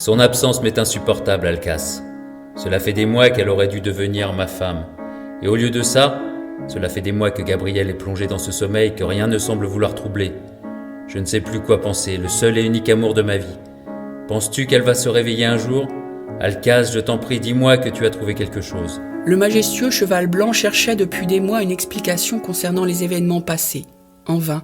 Son absence m'est insupportable, Alcas. Cela fait des mois qu'elle aurait dû devenir ma femme. Et au lieu de ça, cela fait des mois que Gabrielle est plongée dans ce sommeil que rien ne semble vouloir troubler. Je ne sais plus quoi penser, le seul et unique amour de ma vie. Penses-tu qu'elle va se réveiller un jour ? Alcas, je t'en prie, dis-moi que tu as trouvé quelque chose. Le majestueux cheval blanc cherchait depuis des mois une explication concernant les événements passés. En vain.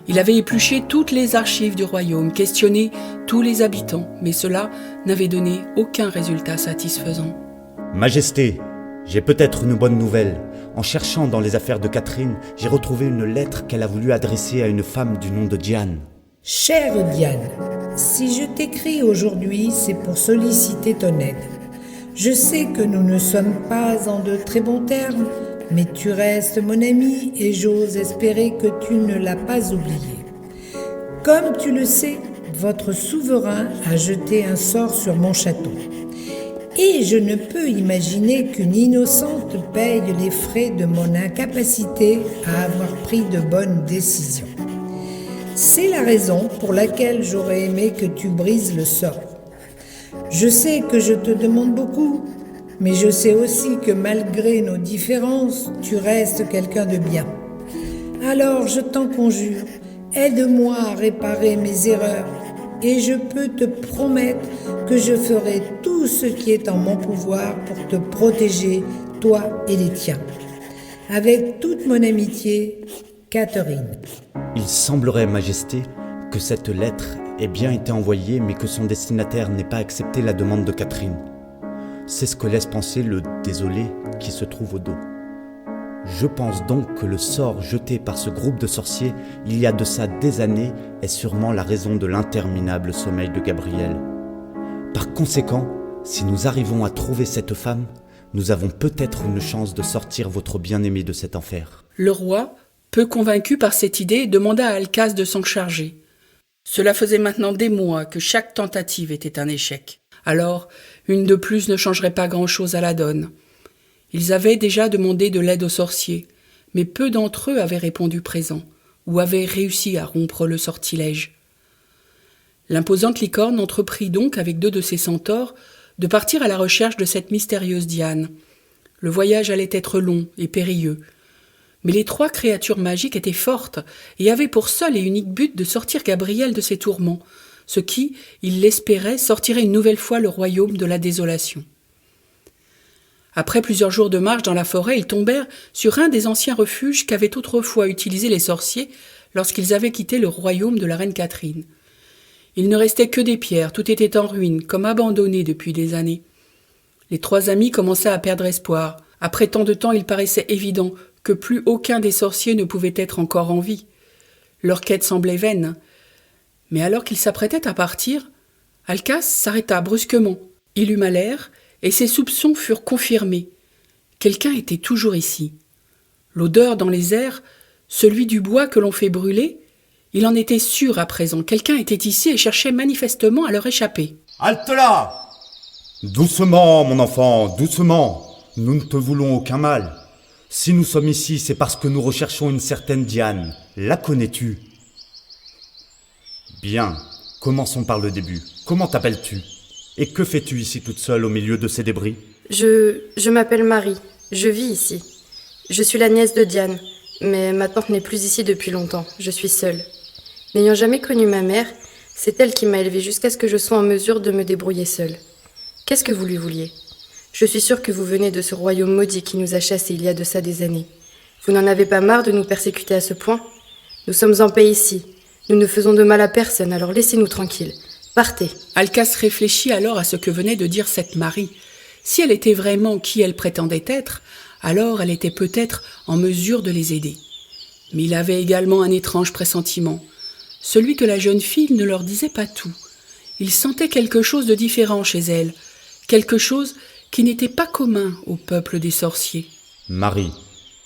Il avait épluché toutes les archives du royaume, questionné tous les habitants, mais cela n'avait donné aucun résultat satisfaisant. Majesté, j'ai peut-être une bonne nouvelle. En cherchant dans les affaires de Catherine, j'ai retrouvé une lettre qu'elle a voulu adresser à une femme du nom de Diane. Chère Diane, si je t'écris aujourd'hui, c'est pour solliciter ton aide. Je sais que nous ne sommes pas en de très bons termes, mais tu restes mon ami et j'ose espérer que tu ne l'as pas oublié. Comme tu le sais, votre souverain a jeté un sort sur mon château. Et je ne peux imaginer qu'une innocente paye les frais de mon incapacité à avoir pris de bonnes décisions. C'est la raison pour laquelle j'aurais aimé que tu brises le sort. Je sais que je te demande beaucoup, mais je sais aussi que malgré nos différences, tu restes quelqu'un de bien. Alors je t'en conjure, aide-moi à réparer mes erreurs et je peux te promettre que je ferai tout ce qui est en mon pouvoir pour te protéger, toi et les tiens. Avec toute mon amitié, Catherine. Il semblerait, Majesté, que cette lettre ait bien été envoyée, mais que son destinataire n'ait pas accepté la demande de Catherine. C'est ce que laisse penser le désolé qui se trouve au dos. Je pense donc que le sort jeté par ce groupe de sorciers, il y a de ça des années, est sûrement la raison de l'interminable sommeil de Gabrielle. Par conséquent, si nous arrivons à trouver cette femme, nous avons peut-être une chance de sortir votre bien-aimé de cet enfer. Le roi, peu convaincu par cette idée, demanda à Alcas de s'en charger. Cela faisait maintenant des mois que chaque tentative était un échec. Alors, une de plus ne changerait pas grand-chose à la donne. Ils avaient déjà demandé de l'aide aux sorciers, mais peu d'entre eux avaient répondu présent, ou avaient réussi à rompre le sortilège. L'imposante licorne entreprit donc, avec 2 de ses centaures, de partir à la recherche de cette mystérieuse Diane. Le voyage allait être long et périlleux, mais les 3 créatures magiques étaient fortes et avaient pour seul et unique but de sortir Gabrielle de ses tourments, ce qui, ils l'espéraient, sortirait une nouvelle fois le royaume de la désolation. Après plusieurs jours de marche dans la forêt, ils tombèrent sur un des anciens refuges qu'avaient autrefois utilisés les sorciers lorsqu'ils avaient quitté le royaume de la reine Catherine. Il ne restait que des pierres, tout était en ruine, comme abandonné depuis des années. Les 3 amis commençaient à perdre espoir. Après tant de temps, il paraissait évident que plus aucun des sorciers ne pouvait être encore en vie. Leur quête semblait vaine. Mais alors qu'ils s'apprêtaient à partir, Alcas s'arrêta brusquement. Il huma l'air, et ses soupçons furent confirmés. Quelqu'un était toujours ici. L'odeur dans les airs, celui du bois que l'on fait brûler, il en était sûr à présent. Quelqu'un était ici et cherchait manifestement à leur échapper. « Halte là !»« Doucement, mon enfant, doucement. Nous ne te voulons aucun mal. Si nous sommes ici, c'est parce que nous recherchons une certaine Diane. La connais-tu » ? « Bien, commençons par le début. Comment t'appelles-tu ? Et que fais-tu ici toute seule au milieu de ces débris ? Je m'appelle Marie. Je vis ici. Je suis la nièce de Diane, mais ma tante n'est plus ici depuis longtemps. Je suis seule. N'ayant jamais connu ma mère, c'est elle qui m'a élevée jusqu'à ce que je sois en mesure de me débrouiller seule. Qu'est-ce que vous lui vouliez ? Je suis sûre que vous venez de ce royaume maudit qui nous a chassés il y a de ça des années. Vous n'en avez pas marre de nous persécuter à ce point ? Nous sommes en paix ici. Nous ne faisons de mal à personne, alors laissez-nous tranquilles. Partez. Alcas réfléchit alors à ce que venait de dire cette Marie. Si elle était vraiment qui elle prétendait être, alors elle était peut-être en mesure de les aider. Mais il avait également un étrange pressentiment, celui que la jeune fille ne leur disait pas tout. Il sentait quelque chose de différent chez elle, quelque chose qui n'était pas commun au peuple des sorciers. Marie,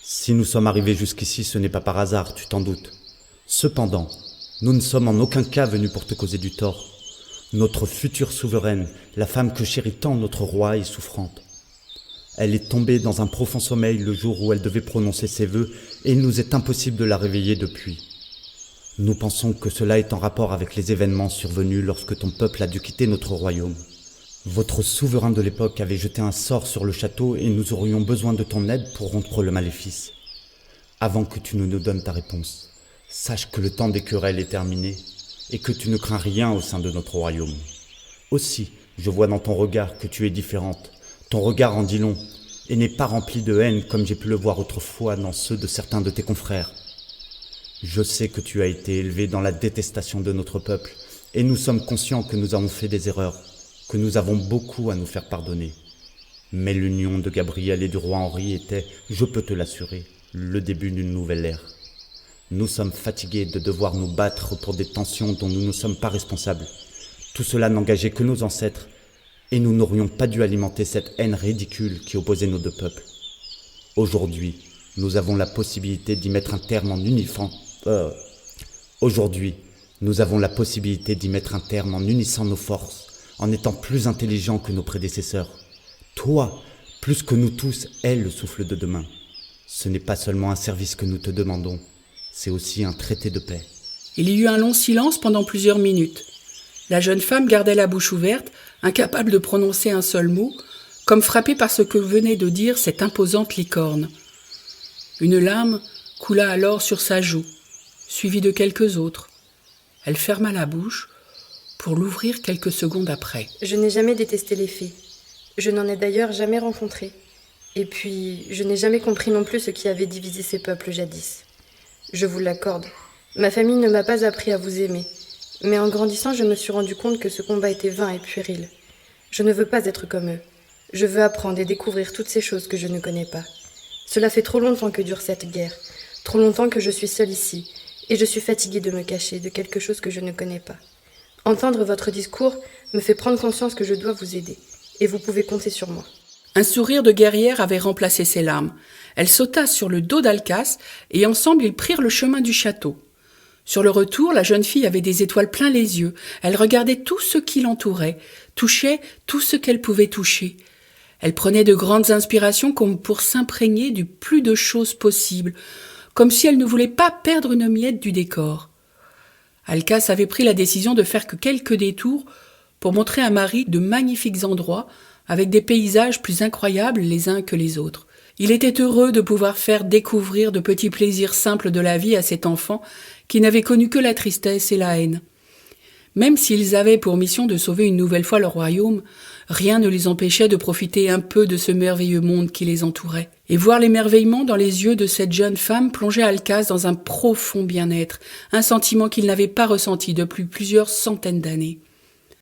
si nous sommes arrivés jusqu'ici, ce n'est pas par hasard, tu t'en doutes. Cependant, nous ne sommes en aucun cas venus pour te causer du tort. Notre future souveraine, la femme que chérit tant notre roi, est souffrante. Elle est tombée dans un profond sommeil le jour où elle devait prononcer ses vœux et il nous est impossible de la réveiller depuis. Nous pensons que cela est en rapport avec les événements survenus lorsque ton peuple a dû quitter notre royaume. Votre souverain de l'époque avait jeté un sort sur le château et nous aurions besoin de ton aide pour rompre le maléfice. Avant que tu ne nous donnes ta réponse, sache que le temps des querelles est terminé et que tu ne crains rien au sein de notre royaume. Aussi, je vois dans ton regard que tu es différente. Ton regard en dit long et n'est pas rempli de haine comme j'ai pu le voir autrefois dans ceux de certains de tes confrères. Je sais que tu as été élevé dans la détestation de notre peuple et nous sommes conscients que nous avons fait des erreurs, que nous avons beaucoup à nous faire pardonner. Mais l'union de Gabriel et du roi Henri était, je peux te l'assurer, le début d'une nouvelle ère. Nous sommes fatigués de devoir nous battre pour des tensions dont nous ne sommes pas responsables. Tout cela n'engageait que nos ancêtres, et nous n'aurions pas dû alimenter cette haine ridicule qui opposait nos deux peuples. Aujourd'hui, nous avons la possibilité d'y mettre un terme en unissant nos forces, en étant plus intelligents que nos prédécesseurs. Toi, plus que nous tous, es le souffle de demain. Ce n'est pas seulement un service que nous te demandons, c'est aussi un traité de paix. Il y eut un long silence pendant plusieurs minutes. La jeune femme gardait la bouche ouverte, incapable de prononcer un seul mot, comme frappée par ce que venait de dire cette imposante licorne. Une larme coula alors sur sa joue, suivie de quelques autres. Elle ferma la bouche pour l'ouvrir quelques secondes après. Je n'ai jamais détesté les fées. Je n'en ai d'ailleurs jamais rencontré. Et puis, je n'ai jamais compris non plus ce qui avait divisé ces peuples jadis. Je vous l'accorde. Ma famille ne m'a pas appris à vous aimer. Mais en grandissant, je me suis rendu compte que ce combat était vain et puéril. Je ne veux pas être comme eux. Je veux apprendre et découvrir toutes ces choses que je ne connais pas. Cela fait trop longtemps que dure cette guerre. Trop longtemps que je suis seule ici. Et je suis fatiguée de me cacher de quelque chose que je ne connais pas. Entendre votre discours me fait prendre conscience que je dois vous aider. Et vous pouvez compter sur moi. Un sourire de guerrière avait remplacé ses larmes. Elle sauta sur le dos d'Alcas et ensemble ils prirent le chemin du château. Sur le retour, la jeune fille avait des étoiles plein les yeux. Elle regardait tout ce qui l'entourait, touchait tout ce qu'elle pouvait toucher. Elle prenait de grandes inspirations comme pour s'imprégner du plus de choses possibles, comme si elle ne voulait pas perdre une miette du décor. Alcas avait pris la décision de faire que quelques détours pour montrer à Marie de magnifiques endroits avec des paysages plus incroyables les uns que les autres. Il était heureux de pouvoir faire découvrir de petits plaisirs simples de la vie à cet enfant qui n'avait connu que la tristesse et la haine. Même s'ils avaient pour mission de sauver une nouvelle fois leur royaume, rien ne les empêchait de profiter un peu de ce merveilleux monde qui les entourait. Et voir l'émerveillement dans les yeux de cette jeune femme plongeait Alcas dans un profond bien-être, un sentiment qu'il n'avait pas ressenti depuis plusieurs centaines d'années.